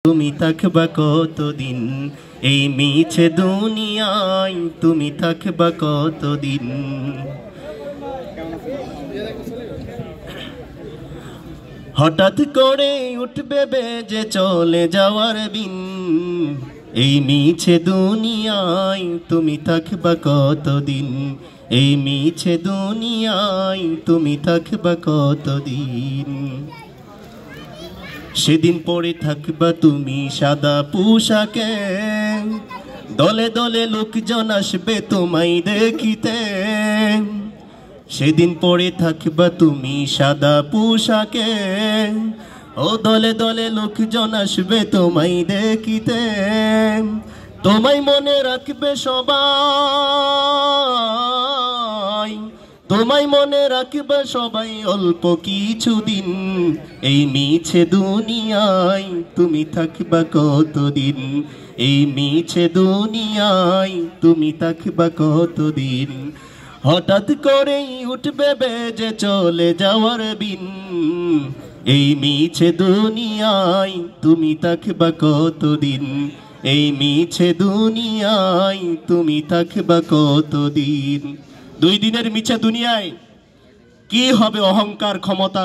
তুমি থাকবা কতদিন এই মিছে দুনিয়ায়, তুমি থাকবা কতদিন। হঠাৎ করে উঠবে বেজে চলে যাওয়ার দিন, এই মিছে দুনিয়ায় তুমি থাকবা কতদিন। এই মিছে দুনিয়ায় তুমি থাকবা কতদিন। সেদিন পরে থাকবা তুমি সাদা পোশাকে, দলে দলে লোকজন আসবে তোমায় দেখিতে। সেদিন পরে থাকবা তুমি সাদা পোশাকে, ও দলে দলে লোকজন আসবে তোমায় দেখিতে। তোমায় মনে রাখবে সবাই, তোমায় মনে রাখবে সবাই অল্প কিছুদিন। এই মিছে দুনিয়ায় তুমি থাকবা কতদিন। এই মিছে দুনিয়ায় তুমি থাকবা কতদিন। হঠাৎ করেই উঠবে বেজে চলে যাওয়ার দিন, এই মিছে দুনিয়ায় তুমি থাকবা কতদিন। এই মিছে দুনিয়ায় তুমি থাকবা কতদিন। 2 দিনের মিছে দুনিয়ায় কি হবে অহংকার ক্ষমতা।